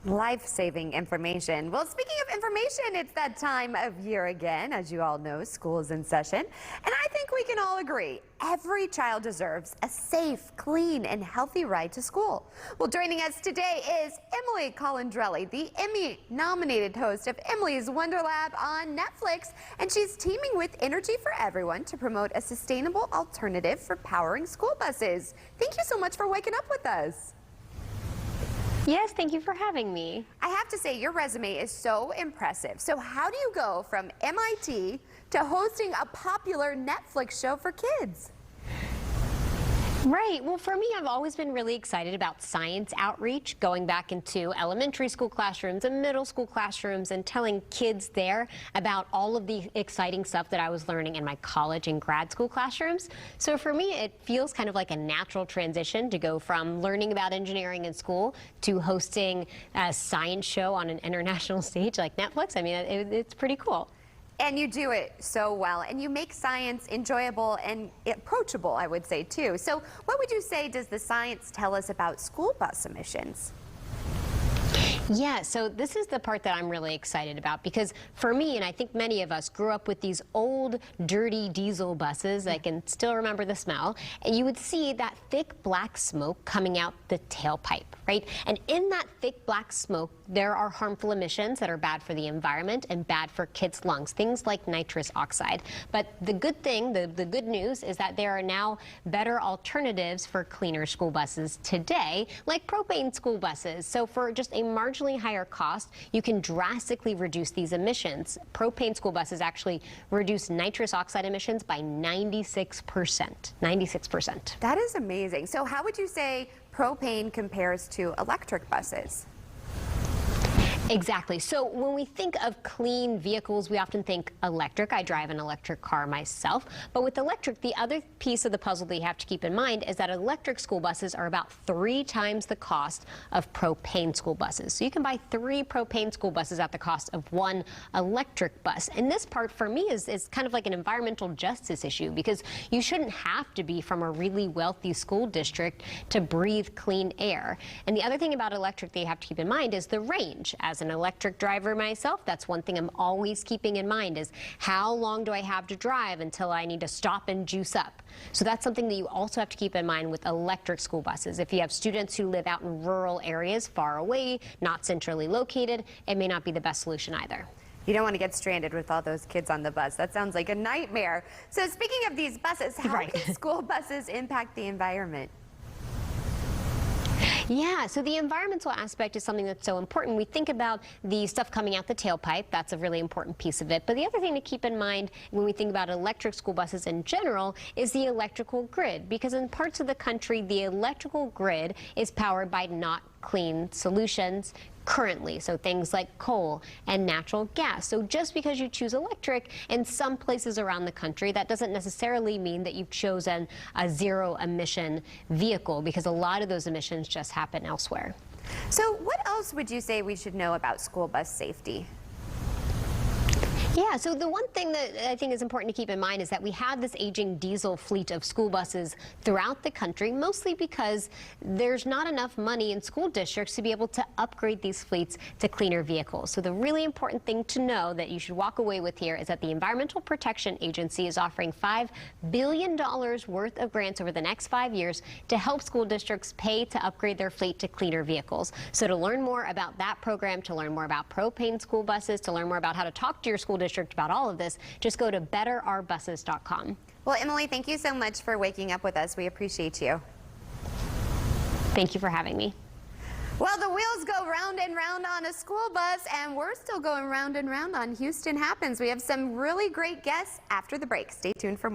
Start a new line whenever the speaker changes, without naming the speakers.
Life-saving information. Well, speaking of information, it's that time of year again. As you all know, school is in session. And I think we can all agree, every child deserves a safe, clean, and healthy ride to school. Well, joining us today is Emily Colandrelli, the Emmy-nominated host of Emily's Wonder Lab on Netflix. And she's teaming with Energy for Everyone to promote a sustainable alternative for powering school buses. Thank you so much for waking up with us.
Yes, thank you for having me.
I have to say, your resume is so impressive. So how do you go from MIT to hosting a popular Netflix show for kids?
Right. Well, for me, I've always been really excited about science outreach, going back into elementary school classrooms and middle school classrooms and telling kids there about all of the exciting stuff that I was learning in my college and grad school classrooms. So for me, it feels kind of like a natural transition to go from learning about engineering in school to hosting a science show on an international stage like Netflix. I mean, it's pretty cool.
And you do it so well, and you make science enjoyable and approachable, I would say, too. So what would you say does the science tell us about school bus emissions?
Yeah, so this is the part that I'm really excited about because for me, and I think many of us grew up with these old, dirty diesel buses. I can still remember the smell. And you would see that thick black smoke coming out the tailpipe, right? And in that thick black smoke, there are harmful emissions that are bad for the environment and bad for kids' lungs, things like nitrous oxide. But the good thing, the good news is that there are now better alternatives for cleaner school buses today, like propane school buses. So for just a marginally higher cost, you can drastically reduce these emissions. Propane school buses actually reduce nitrous oxide emissions by 96%. 96%.
That is amazing. So how would you say propane compares to electric buses?
Exactly. So when we think of clean vehicles, we often think electric. I drive an electric car myself. But with electric, the other piece of the puzzle that you have to keep in mind is that electric school buses are about 3 times the cost of propane school buses. So you can buy 3 propane school buses at the cost of 1 electric bus. And this part for me is kind of like an environmental justice issue because you shouldn't have to be from a really wealthy school district to breathe clean air. And the other thing about electric that you have to keep in mind is the range. As an electric driver myself, that's one thing I'm always keeping in mind is how long do I have to drive until I need to stop and juice up. So that's something that you also have to keep in mind with electric school buses. If you have students who live out in rural areas far away, not centrally located, it may not be the best solution either.
You don't want to get stranded with all those kids on the bus. That sounds like a nightmare. So speaking of these buses, how can school buses impact the environment?
Yeah, so the environmental aspect is something that's so important. We think about the stuff coming out the tailpipe. That's a really important piece of it. But the other thing to keep in mind when we think about electric school buses in general is the electrical grid. Because in parts of the country, the electrical grid is powered by not clean solutions currently, so things like coal and natural gas. So just because you choose electric in some places around the country, that doesn't necessarily mean that you've chosen a zero emission vehicle because a lot of those emissions just happen elsewhere.
So what else would you say we should know about school bus safety?
Yeah, so the one thing that I think is important to keep in mind is that we have this aging diesel fleet of school buses throughout the country, mostly because there's not enough money in school districts to be able to upgrade these fleets to cleaner vehicles. So the really important thing to know that you should walk away with here is that the Environmental Protection Agency is offering $5 billion worth of grants over the next 5 years to help school districts pay to upgrade their fleet to cleaner vehicles. So to learn more about that program, to learn more about propane school buses, to learn more about how to talk to your school district about all of this, just go to betterourbuses.com.
Well, Emily, thank you so much for waking up with us. We appreciate you.
Thank you for having me.
Well, the wheels go round and round on a school bus, and we're still going round and round on Houston Happens. We have some really great guests after the break. Stay tuned for more.